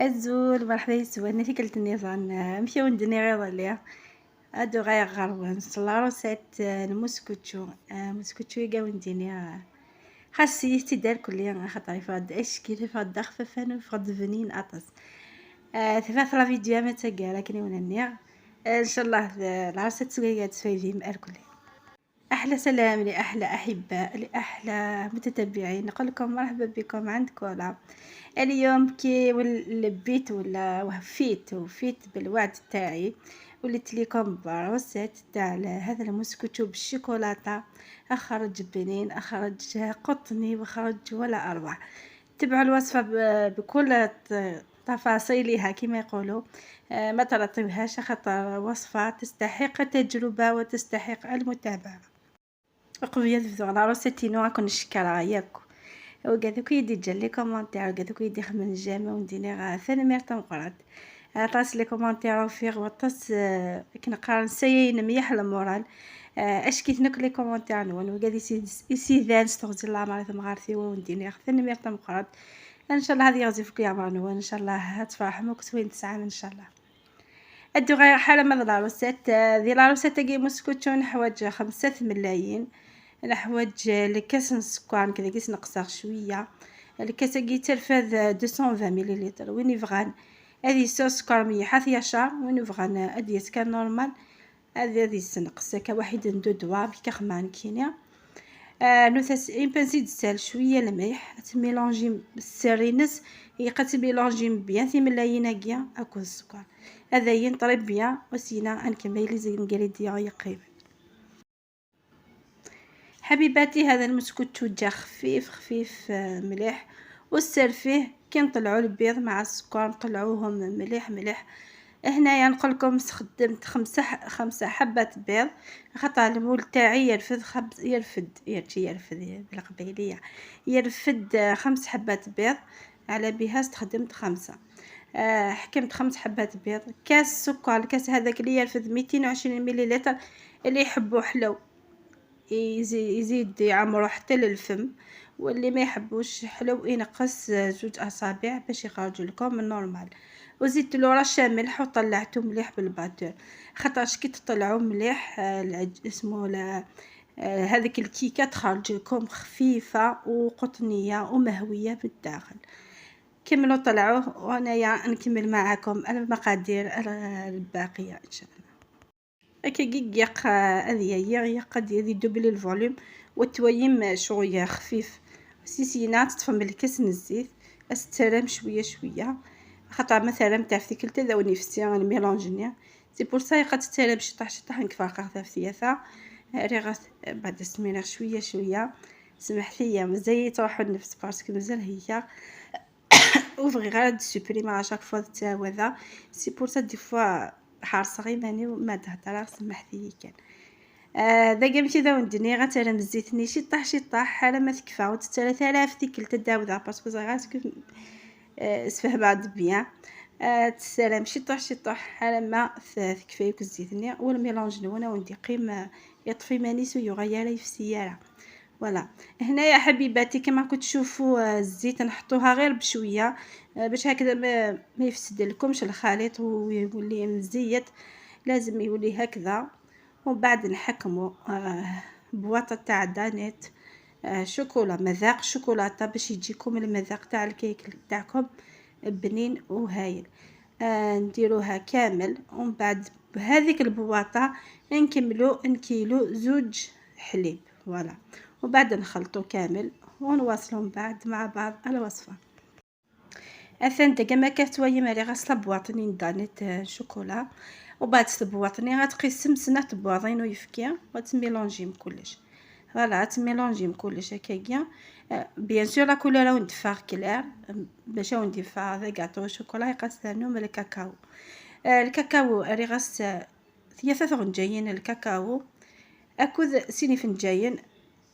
الزول مرحبا يسوى انا قلت النظام نمشيو ندني غير ليا ادو غير غروان صلا روسيت المسكوتشو مسكوتشو يقاو نديني خاصي تدار كليا خاطر فاد اش كي فاد خففان فاد فنين اطس ثلاث لا فيديو ما تاقا لكن وننيغ ان شاء الله العرسة تسويات سويفي مأركلي احلى سلام لاحلى احباء لاحلى متتبعين نقول لكم مرحبا بكم عندك ولا اليوم كي لبيت ولا وفيت بالوعد تاعي وليت ليكم بعروسة تاع هذا المسكوتشو بالشوكولاته اخرج بنين اخرج قطني وخرج ولا اروع. تبعوا الوصفه بكل تفاصيلها كما يقولوا. ما ترطيوهاش خاطر وصفه تستحق التجربه وتستحق المتابعه. قبيله في العروسه تينو راكم نشكرها ياكم وقالوا يدي جا لي كومونتير قالوا يدي خمن جامع ونديني غا ثاني ميرتا مقرات طاس لي كومونتير فيغ وطاس كنقارن سيين ميح المورال اش كي تنك لي كومونتير نون وقال يسي ذان استغفر الله ما مغارثي ونديني ثاني ميرتا مقرات ان شاء الله هذه يغزفك يا مانو ان شاء الله هتفرحوا مكسوين تسعه ان شاء الله. ادو غير حاله من العروسات ذي العروسات تاقي مسكوتشون حوايج 5 ملايين الحوايج لكاس السكر كذا كيس نقصر شويه الكاس كي ترفد 220 مليلتر وين يبغان هذه صوص سكر مليحه فيها شهر وين يبغان هذه كان نورمال هذه سنقص كا واحد ندو دوا بك خمان كينيا نوثس نزيد السال شويه الملح تميلونجي السرينس يقات ميلونجي بيان في ملايين كيا اكو السكر هذا ينطرب بيان وسينا نكمل لي زي الانغريديون يقيم. حبيباتي هذا المسكوتشو جا خفيف مليح والسر فيه كي نطلعوا البيض مع السكر نطلعوهم مليح. هنايا نقول لكم استخدمت خمسة حبات بيض خاطر المول تاعي يرفد بالقبيليه يرفد 5 حبات بيض على بها استخدمت 5 حكمت 5 حبات بيض كاس سكر الكاس هذاك اللي يرفد 220 مليلتر اللي يحبوا حلو يزيد يعمرو حتى للفم واللي ما يحبوش حلو ينقص 2 اصابع باش يخرج لكم النورمال وزدت له رشه ملح وطلعته مليح بالباتور خاطرش كي تطلعوا مليح اسمه هذيك الكيكه تخرج لكم خفيفه وقطنيه ومهويه بالداخل. كملوا طلعوه وانايا نكمل معكم المقادير الباقيه ان شاء الله. هكا يق هذه قد يدوبل الفوليوم والتويم شويه خفيف سيسينات تفهم الكاس الزيت استرم شويه خاطر مثلا تاع في كل تذا ونفسي انا ميلونجنيا سي بور سا قد تترم شطح نكفاقه ثلاثه ريغات بعد السمينه شويه سمح لي مزال تروح النفس باسكو مازال هي وفغي غير سوبريما شاك فوا تاوذا سي بور سا دي فوا حارصه غير ماني ما تهضر سمح لي كان داك ماشي داو ندني غترم الزيت نيشي طاح على ما تكفى و 3000 ديك تداوذا باسكو غاسكو اسفه بعد بيان تسلم شي طح على ما تكفيك الزيتني والميلونج نونه وندي قيم يطفي مانيس ويغير في السياره فوالا. هنايا حبيباتي كما كنت تشوفوا الزيت نحطوها غير بشويه باش هكذا ما يفسد لكمش الخليط ويولي مزيت لازم يولي هكذا ومن بعد نحكموا بواطه تاع دانيت شوكولا مذاق شوكولاته باش يجيكم المذاق تاع الكيك تاعكم بنين وهايل. نديروها كامل ومن بعد بهذيك البواطه نكيلو زوج حليب فوالا وبعد نخلطو كامل ونواصلوا من بعد مع بعض الوصفه. اثنت كما كتوي مالي غسله بواطنين دانيت شوكولا وبعد تبواطني غتقسم سنه بواطين ويفكيا وتميلونجيم كلش فوالا تميلونجيم كلش هكايا بيان سور لا كولور وند فار كلير باش وندي فار غاتو شوكولا يقسنو من الكاكاو الكاكاو ري غاس ثلاثه فنجايين الكاكاو اكوذ سيني فنجايين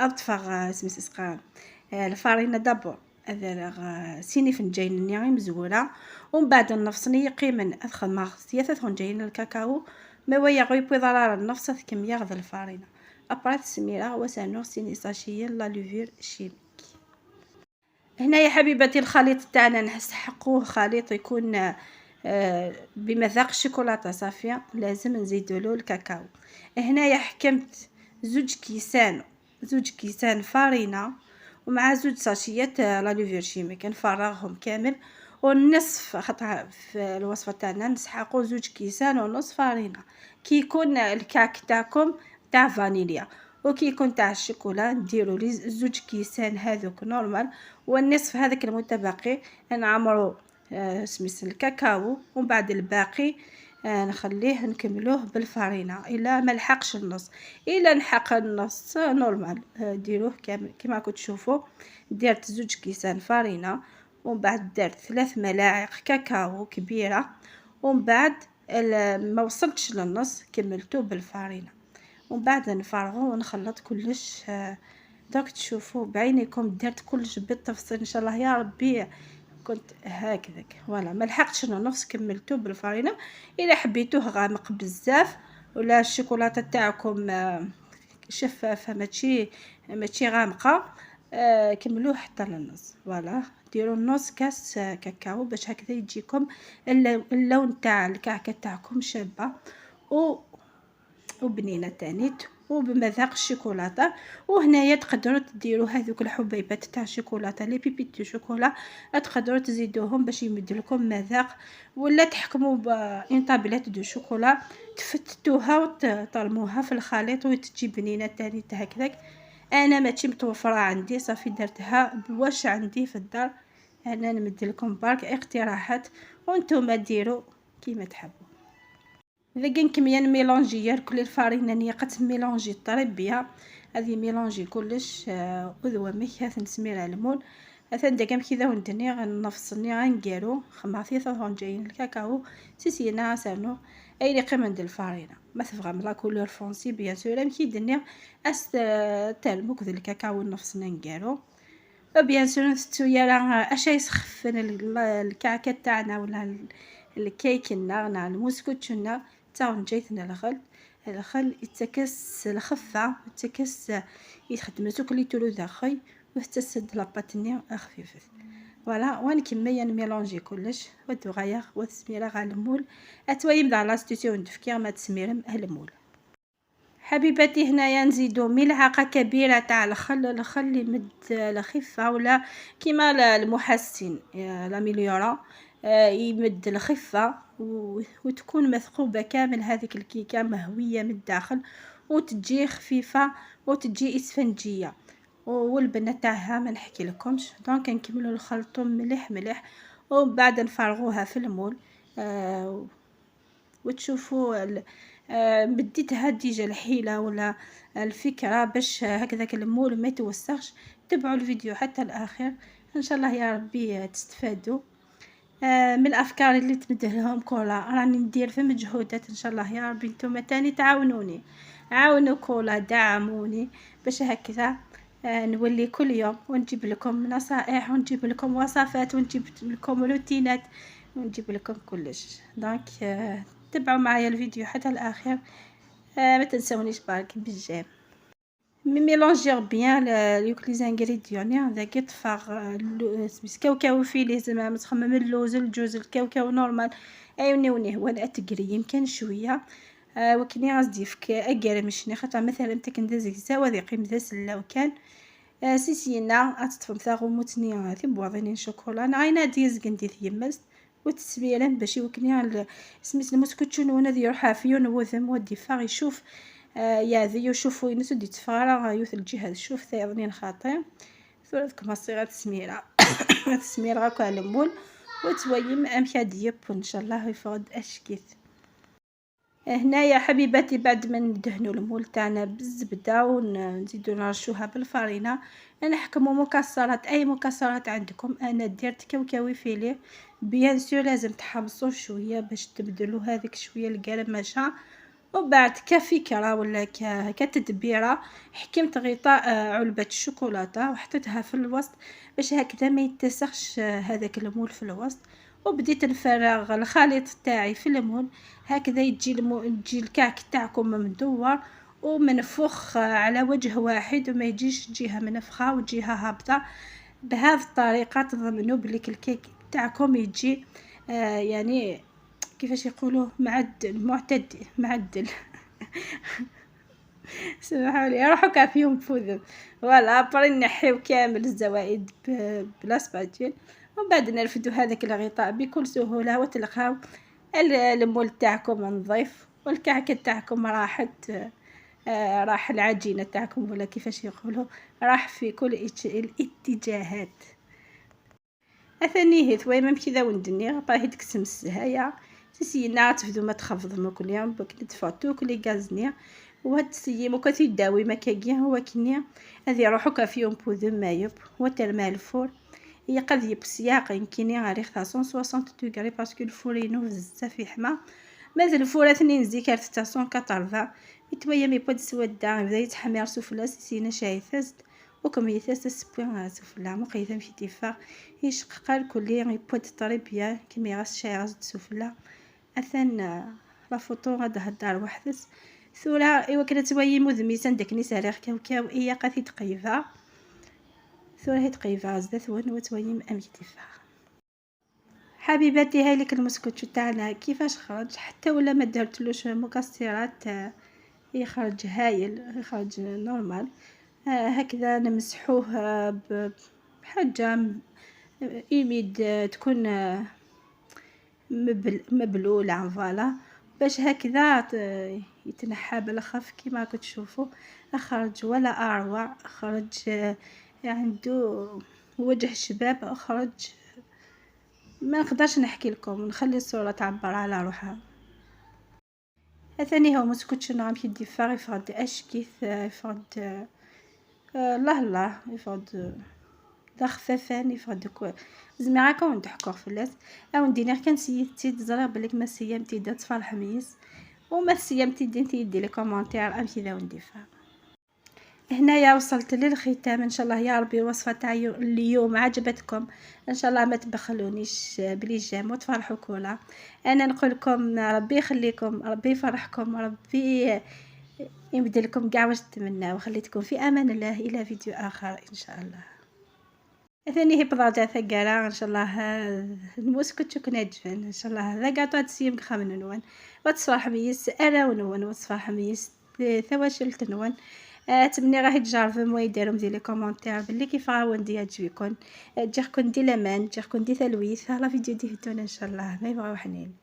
اطفغ سميس سقان الفارينه دابور هذا سيني فنجايين نيغي مزوره ومن بعد النفصني قيمن ادخل مع ثلاثه فنجايين الكاكاو ما ويا غير ضرر النفس كميه غد الفارينه ابرات سميره وسانو سيني ساشيه لا لوفير شيميك. هنا يا حبيبتي الخليط تاعنا نسحقوه خليط يكون بمذاق الشوكولاته صافيه. لازم نزيدوا الكاكاو. هنايا حكمت زوج كيسان فارينه ومع زوج ساشيات لا لوفير شيميك نفرغهم كامل. والنصف خطره في الوصفه تاعنا نسحقوا زوج كيسان ونص فارينه. كي يكون الكعك تاعكم تاع فانيليا وكي يكون تاع الشوكولا نديروا لي زوج كيسان هذوك نورمال، والنصف هذاك المتبقي نعمرو سميس الكاكاو، ومن بعد الباقي نخليه نكملوه بالفرينه. الا ما لحقش النص، الا نحق النص نورمال ديروه كامل كما راكم تشوفوا. درت زوج كيسان فرينه ومن بعد درت 3 ملاعق كاكاو كبيره، ومن بعد ما وصلتش للنص كملته بالفرينه. ومن بعد نفرغو ونخلط كلش. دوك تشوفوا بعينيكم درت كلش بالتفصيل ان شاء الله يا ربي. كنت هكذاك فوالا ما لحقتش النص كملته بالفرينه. الا حبيتوه غامق بزاف ولا الشوكولاته تاعكم شفافه ماشي غامقه، كملوه حتى للنص. فوالا ديروا نص كاس كاكاو باش هكذا يجيكم اللون تاع الكعكه تاعكم شابه وبنينه تانيت وبمذاق الشوكولاته. وهنايا تقدروا ديروا هذوك الحبيبات تاع الشوكولاته لي بيبيت دو شوكولا، تقدروا تزيدوهم باش يمد لكم مذاق، ولا تحكموا بان طابلات دو شوكولا تفتتوها وتطرموها في الخليط وتجي بنينه تانيت هكذاك. انا ماشي متوفره عندي صافي درتها بواش عندي في الدار. انا نمد لكم برك اقتراحات وانتم ديروا كيما تحبوا. اذا كان كميه ميلونجي كل الفرينه نيقت ميلونجي طريب بها هذه ميلونجي كلش وذومي هاث نسميرها المول هاث داكم كذا وندني غنفصلني غنقالو خماثي ثون جايين الكاكاو سيسينا سانو اي لي قيمه ديال الفرينه ما تفغم لا كولور فرونسي بيان سور مكي دني اس تالموك ذا الكاكاو نفصلنا نقالو بيان سور نستويا راه اش يسخفن الكعكه تاعنا ولا الكيك لنا الموسكوتشنا تاع جايتنا الخل يتكس الخفه يتكس يخدم سوك لي تولو داخل وتسد لاباطني خفيفه. فوالا وان كميه ميلونجي كلش ودغيا وتسميره غا المول اتويم دا لاستيسيو ندفكير ما تسميرم المول. حبيباتي هنايا نزيدو ملعقه كبيره تاع الخل يمد الخفه ولا كيما المحسن لا ميليورا يمد الخفه وتكون مثقوبه كامل هذيك الكيكه مهويه من الداخل وتجي خفيفه وتجي اسفنجيه والبنه تاعها ما نحكي لكمش. دونك نكملوا الخلط مليح ومن بعد نفرغوها في المول وتشوفوا بديتها ديجا الحيله ولا الفكره باش هكذاك المول ما يتوسخش. تبعوا الفيديو حتى الاخر ان شاء الله يا ربي تستفادوا من الافكار اللي تمده لهم كولا. راني ندير في مجهودات ان شاء الله يا ربي نتوما تاني تعاونوني عاونوا كولا دعموني باش هكذا نولي كل يوم ونجيب لكم نصائح ونجيب لكم وصفات ونجيب لكم روتينات ونجيب لكم كلش. دونك تبعوا معايا الفيديو حتى الاخر. ما تنسونيش بارك بالجيم ميلونجير بيان لي زانغريديون هذاك يطفغ كاوكاو فيه لازم تخمم اللوز الجوز الكاوكاو نورمال ايوني هو الاتقري يمكن شويه وكني قصدي فك اقرمشني خاطر مثلا انت كندز زاو هذه قيم ذا سلا وكان سيسينا اتطفم ثاغو موتني هذه بواضين شوكولا نعينا ديز قندي يمست وتسبيلان باش يوكني سميت المسكوتشون وانا ذي يروح فيون وذم ودي فاغ يشوف يا ذي يشوفوا ينسو دي تفارا يوث الجهه شوف ثاغنين خاطئ ثلاثكم الصيغه تسميره تسميره هكا على المول وتويم امشى ديب ان شاء الله يفرض اشكيت. هنايا حبيباتي بعد ما ندهنوا المول تاعنا بالزبده ونزيدو نرشوها بالفرينه نحكموا مكسرات اي مكسرات عندكم. انا درت كاوكاوي فيليه بيان سور لازم تحمصوا شويه باش تبدلوا هذيك شويه القرمشه. وبعد كفكره ولا كتدبيره حكمت غطاء علبه الشوكولاته وحطيتها في الوسط باش هكذا ما يتسخش هذاك المول في الوسط. وبديت نفرغ الخليط تاعي في المول هكذا يجي الكعك تاعكم مدور ومنفوخ على وجه واحد وما يجيش جهه منفخه وجهه هابطه. بهذه الطريقه تضمنوا بلي الكيك تاعكم يجي يعني كيفاش يقولوا معدل سمحوا لي روحوا كافيهم فوذم. فوالا بري نحيو كامل الزوائد بلا سباتيل، ومن بعد نرفدوا هذاك الغطاء بكل سهوله وتلقاو المول تاعكم نظيف والكعكه تاعكم راحت. راح العجينه تاعكم ولا كيفاش يقولوا، راح في كل الاتجاهات. اثني ثويما كذا وندني باهي تكسم السهايا تسينا تفدو ما تخفض ما كل يوم بك تفاتو كل غازني وهاد تسيي مو كثي داوي ما كاكيا هو كنيا هذه روحو كافيهم بوذ ما يب وترمى الفور هي قد يبسياق يمكن غير 160 دوغري باسكو الفور ينوف بزاف يحمى مازال الفور اثنين زيكار 180 يتويا مي بود سودا بدا يتحمر سفلا سينا شايفاست وكم يثاس السبوع سفلا مقيدة في دفاع يشقق الكل يبود طريبيا كمي غاس شاي غاس سفلا اثن لا فوتو غادا هدار وحدس ثورة ايوا كانت تويي مذميسان داك نساريخ كاو ايا قاثي تقيفا ثورة هي تقيفا زدا ثوان وتويم ام دفاع. حبيباتي هاي لك المسكوتشو تاعنا كيفاش خرج حتى ولا ما درتلوش مكسرات يخرج هايل يخرج نورمال. هكذا نمسحوه بحاجة يميد تكون مبلولة فوالا باش هكذا يتنحى بالخف كيما راكم تشوفوا. اخرج ولا اروع، اخرج عنده وجه شباب، اخرج ما نقدرش نحكي لكم، نخلي الصورة تعبر على روحها. ثاني هو مسكوتش نعم في الدفاع يفرد اشكيث يفرد الله يفرد دا خفافان يفرد كو زعما هاكا ونضحكو فلاس او ندير كان سيتي تزرع بليك ما سيامتي دا تفرح ميس وما سيامتي دير لي كومونتير امشي ذا وندفع. هنايا وصلت للختام ان شاء الله يا ربي الوصفه تاع اليوم عجبتكم ان شاء الله ما تبخلونيش بلي جام وتفرحوا كولا. انا نقول لكم ربي يخليكم، ربي يفرحكم، ربي يبدلكم كاع واش تتمناو، وخليتكم في امان الله الى فيديو اخر ان شاء الله. ثاني هي بضاجة ثقالة ان شاء الله المسكت شكون عجبن ان شاء الله ذا قاطع تسيم خامن نون وتصفح ميس انا ونون وتصفح ميس ثواشل تنون. تمني راهي تجربوا ما يديروا دير لي كومونتير باللي كيف راهو ندي يعجبكم تجيكم دي لامان تجيكم دي تلويث على فيديو دي ان شاء الله ما يبغاو حنين.